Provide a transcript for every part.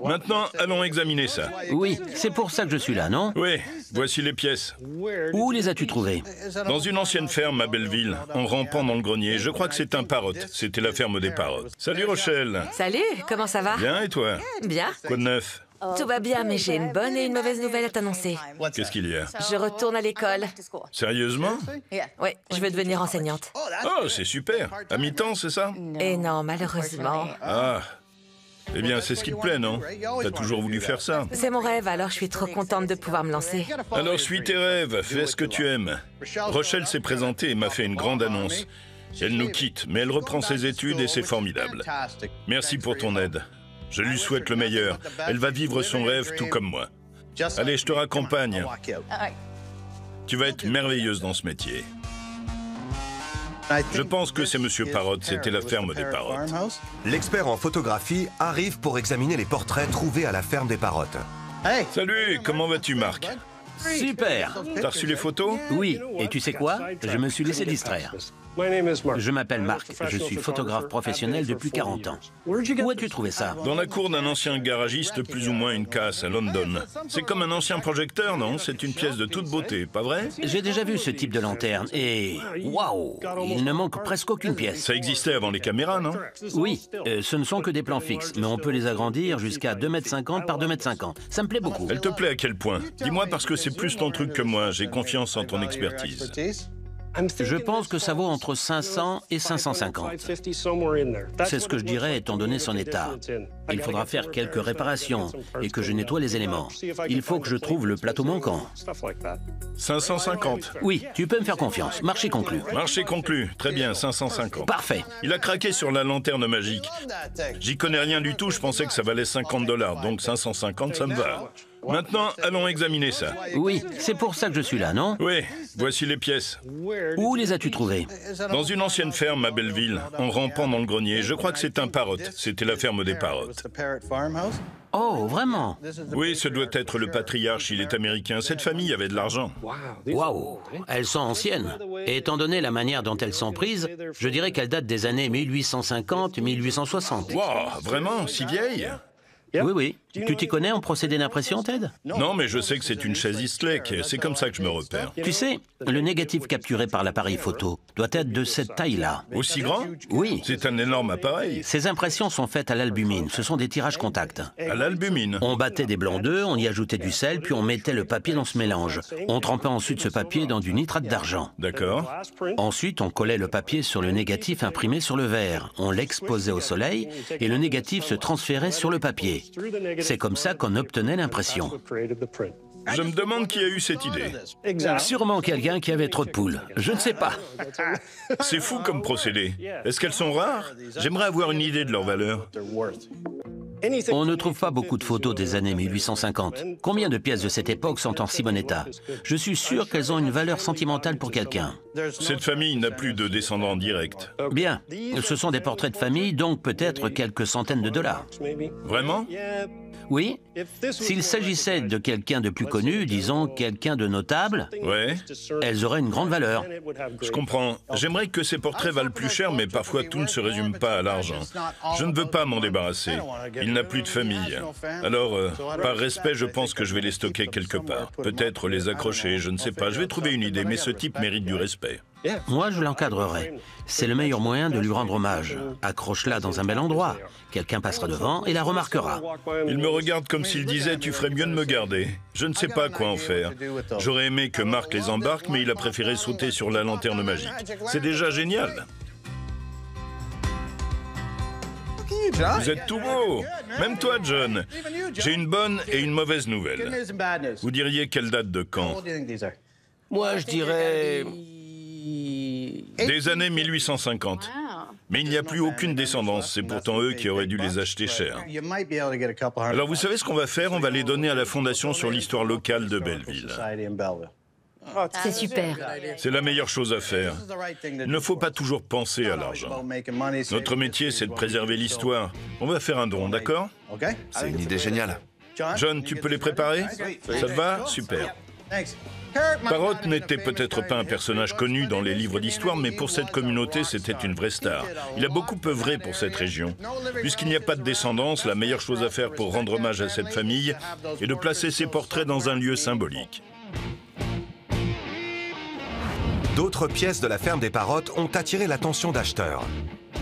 Maintenant, allons examiner ça. Oui, c'est pour ça que je suis là, non? Oui, voici les pièces. Où les as-tu trouvées? Dans une ancienne ferme à Belleville, en rampant dans le grenier. Je crois que c'est un parrot. C'était la ferme des parottes. Salut Rochelle. Salut, comment ça va? Bien, et toi? Bien. Quoi de neuf? Tout va bien, mais j'ai une bonne et une mauvaise nouvelle à t'annoncer. Qu'est-ce qu'il y a? Je retourne à l'école. Sérieusement? Oui, je veux devenire enseignante. Oh, c'est super. À mi-temps, c'est ça? Et non, malheureusement. Ah. Eh bien, c'est ce qui te plaît, non? T'as toujours voulu faire ça. C'est mon rêve, alors je suis trop contente de pouvoir me lancer. Alors suis tes rêves, fais ce que tu aimes. Rochelle s'est présentée et m'a fait une grande annonce. Elle nous quitte, mais elle reprend ses études et c'est formidable. Merci pour ton aide. Je lui souhaite le meilleur. Elle va vivre son rêve tout comme moi. Allez, je te raccompagne. Tu vas être merveilleuse dans ce métier. Je pense que c'est Monsieur Parrot, c'était la ferme des parottes. L'expert en photographie arrive pour examiner les portraits trouvés à la ferme des parottes. Salut, comment vas-tu, Marc? Super! T'as reçu les photos? Oui, et tu sais quoi? Je me suis laissé distraire. Je m'appelle Marc, je suis photographe professionnel depuis 40 ans. Où as-tu trouvé ça? Dans la cour d'un ancien garagiste, plus ou moins une casse à London. C'est comme un ancien projecteur, non? C'est une pièce de toute beauté, pas vrai? J'ai déjà vu ce type de lanterne et... Waouh! Il ne manque presque aucune pièce. Ça existait avant les caméras, non? Oui, ce ne sont que des plans fixes, mais on peut les agrandir jusqu'à 2,50 m par 2,50 m. Ça me plaît beaucoup. Elle te plaît à quel point? Dis-moi parce que c'est plus ton truc que moi, j'ai confiance en ton expertise. Je pense que ça vaut entre 500 et 550. C'est ce que je dirais étant donné son état. Il faudra faire quelques réparations et que je nettoie les éléments. Il faut que je trouve le plateau manquant. 550. Oui, tu peux me faire confiance. Marché conclu. Marché conclu. Très bien, 550. Parfait. Il a craqué sur la lanterne magique. J'y connais rien du tout, je pensais que ça valait 50 $, donc 550, ça me va. Maintenant, allons examiner ça. Oui, c'est pour ça que je suis là, non? Oui, voici les pièces. Où les as-tu trouvées? Dans une ancienne ferme à Belleville, en rampant dans le grenier. Je crois que c'est un parrot. C'était la ferme des parottes. Oh, vraiment? Oui, ce doit être le patriarche, il est américain. Cette famille avait de l'argent. Waouh, elles sont anciennes. Et étant donné la manière dont elles sont prises, je dirais qu'elles datent des années 1850-1860. Wow, vraiment? Si vieille? Oui, oui. Tu t'y connais en procédé d'impression, Ted? Non, mais je sais que c'est une chaise Eastlake. C'est comme ça que je me repère. Tu sais, le négatif capturé par l'appareil photo doit être de cette taille-là. Aussi grand? Oui. C'est un énorme appareil. Ces impressions sont faites à l'albumine. Ce sont des tirages contact. À l'albumine? On battait des blancs d'œufs, on y ajoutait du sel, puis on mettait le papier dans ce mélange. On trempait ensuite ce papier dans du nitrate d'argent. D'accord. Ensuite, on collait le papier sur le négatif imprimé sur le verre. On l'exposait au soleil et le négatif se transférait sur le papier. C'est comme ça qu'on obtenait l'impression. Je me demande qui a eu cette idée. Sûrement quelqu'un qui avait trop de poules. Je ne sais pas. C'est fou comme procédé. Est-ce qu'elles sont rares? J'aimerais avoir une idée de leur valeur. On ne trouve pas beaucoup de photos des années 1850. Combien de pièces de cette époque sont en si bon état? Je suis sûr qu'elles ont une valeur sentimentale pour quelqu'un. Cette famille n'a plus de descendants directs. Bien. Ce sont des portraits de famille, donc peut-être quelques centaines de dollars. Vraiment? Oui. S'il s'agissait de quelqu'un de plus connu, disons quelqu'un de notable, Ouais. elles auraient une grande valeur. Je comprends. J'aimerais que ces portraits valent plus cher, mais parfois tout ne se résume pas à l'argent. Je ne veux pas m'en débarrasser. Il n'a plus de famille. Alors, par respect, je pense que je vais les stocker quelque part. Peut-être les accrocher, je ne sais pas. Je vais trouver une idée, mais ce type mérite du respect. Moi, je l'encadrerai. C'est le meilleur moyen de lui rendre hommage. Accroche-la dans un bel endroit. Quelqu'un passera devant et la remarquera. Il me regarde comme s'il disait « Tu ferais mieux de me garder ». Je ne sais pas quoi en faire. J'aurais aimé que Marc les embarque, mais il a préféré sauter sur la lanterne magique. C'est déjà génial. Vous êtes tout beau. Même toi, John. J'ai une bonne et une mauvaise nouvelle. Vous diriez quelle date de quand? Moi, je dirais... Des années 1850. Mais il n'y a plus aucune descendance. C'est pourtant eux qui auraient dû les acheter cher. Alors vous savez ce qu'on va faire? On va les donner à la Fondation sur l'histoire locale de Belleville. C'est super. C'est la meilleure chose à faire. Il ne faut pas toujours penser à l'argent. Notre métier, c'est de préserver l'histoire. On va faire un don, d'accord? C'est une idée géniale. John, tu peux les préparer? Ça te va? Super. Parrot n'était peut-être pas un personnage connu dans les livres d'histoire, mais pour cette communauté, c'était une vraie star. Il a beaucoup œuvré pour cette région. Puisqu'il n'y a pas de descendance, la meilleure chose à faire pour rendre hommage à cette famille est de placer ses portraits dans un lieu symbolique. D'autres pièces de la ferme des Parrot ont attiré l'attention d'acheteurs.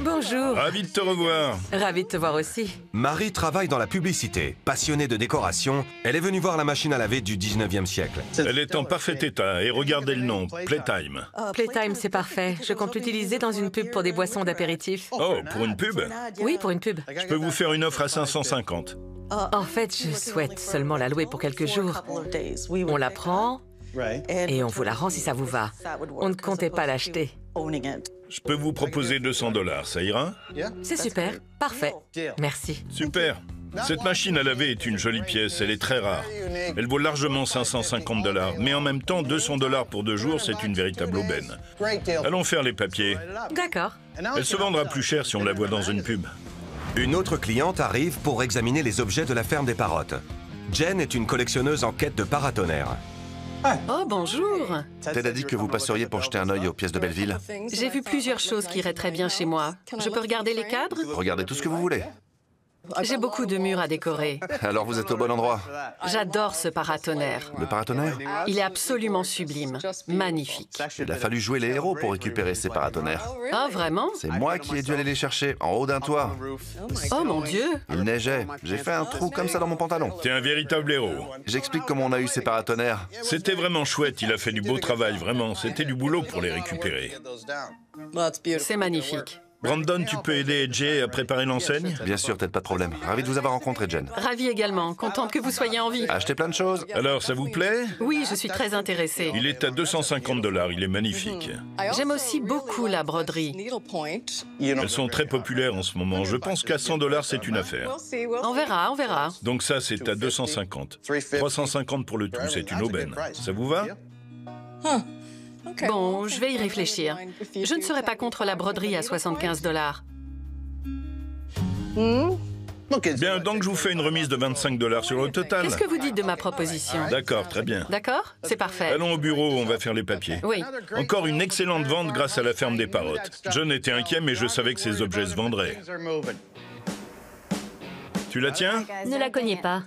Bonjour. Ravi de te revoir. Ravi de te voir aussi. Marie travaille dans la publicité. Passionnée de décoration, elle est venue voir la machine à laver du 19e siècle. Elle est en parfait état et regardez le nom, Playtime. Playtime, c'est parfait. Je compte l'utiliser dans une pub pour des boissons d'apéritif. Oh, pour une pub? Oui, pour une pub. Je peux vous faire une offre à 550. En fait, je souhaite seulement la louer pour quelques jours. On la prend et on vous la rend si ça vous va. On ne comptait pas l'acheter. Je peux vous proposer 200 $, ça ira? C'est super. Parfait. Merci. Super. Cette machine à laver est une jolie pièce, elle est très rare. Elle vaut largement 550 $, mais en même temps, 200 $ pour 2 jours, c'est une véritable aubaine. Allons faire les papiers. D'accord. Elle se vendra plus cher si on la voit dans une pub. Une autre cliente arrive pour examiner les objets de la ferme des Parrot. Jen est une collectionneuse en quête de paratonnerres. Oh, bonjour. Ted a dit que vous passeriez pour jeter un œil aux pièces de Belleville. J'ai vu plusieurs choses qui iraient très bien chez moi. Je peux regarder les cadres? Regardez tout ce que vous voulez. J'ai beaucoup de murs à décorer. Alors vous êtes au bon endroit. J'adore ce paratonnerre. Le paratonnerre? Il est absolument sublime. Magnifique. Il a fallu jouer les héros pour récupérer ces paratonnerres. Oh, vraiment? C'est moi qui ai dû aller les chercher, en haut d'un toit. Oh, mon Dieu. Il neigeait. J'ai fait un trou comme ça dans mon pantalon. T'es un véritable héros. J'explique comment on a eu ces paratonnerres. C'était vraiment chouette, il a fait du beau travail, vraiment. C'était du boulot pour les récupérer. C'est magnifique. Brandon, tu peux aider Jay à préparer l'enseigne? Bien sûr, Ted, pas de problème. Ravi de vous avoir rencontré, Jen. Ravi également. Contente que vous soyez en vie. Achetez plein de choses. Alors, ça vous plaît? Oui, je suis très intéressée. Il est à 250 $, il est magnifique. J'aime aussi beaucoup la broderie. Elles sont très populaires en ce moment. Je pense qu'à 100 $, c'est une affaire. On verra, on verra. Donc ça, c'est à 250. 350 pour le tout, c'est une aubaine. Ça vous va? Bon, je vais y réfléchir. Je ne serai pas contre la broderie à 75 $. Bien, donc je vous fais une remise de 25 $ sur le total. Qu'est-ce que vous dites de ma proposition? D'accord, très bien. D'accord? C'est parfait. Allons au bureau, on va faire les papiers. Oui. Encore une excellente vente grâce à la ferme des Parrot. John était inquiet, mais je savais que ces objets se vendraient. Tu la tiens? Ne la cognez pas.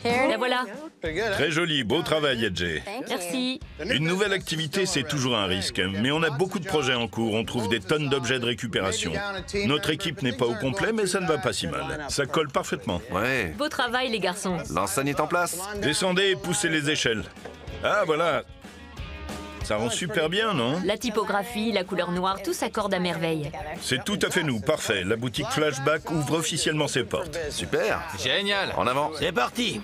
La voilà. Très joli, beau travail, Jay. Merci. Une nouvelle activité, c'est toujours un risque. Mais on a beaucoup de projets en cours, on trouve des tonnes d'objets de récupération. Notre équipe n'est pas au complet, mais ça ne va pas si mal. Ça colle parfaitement. Ouais. Beau travail, les garçons. L'enseigne est en place. Descendez et poussez les échelles. Ah, voilà. Ça rend super bien, non? La typographie, la couleur noire, tout s'accorde à merveille. C'est tout à fait nous, parfait. La boutique Flashback ouvre officiellement ses portes. Super. Génial. En avant. C'est parti.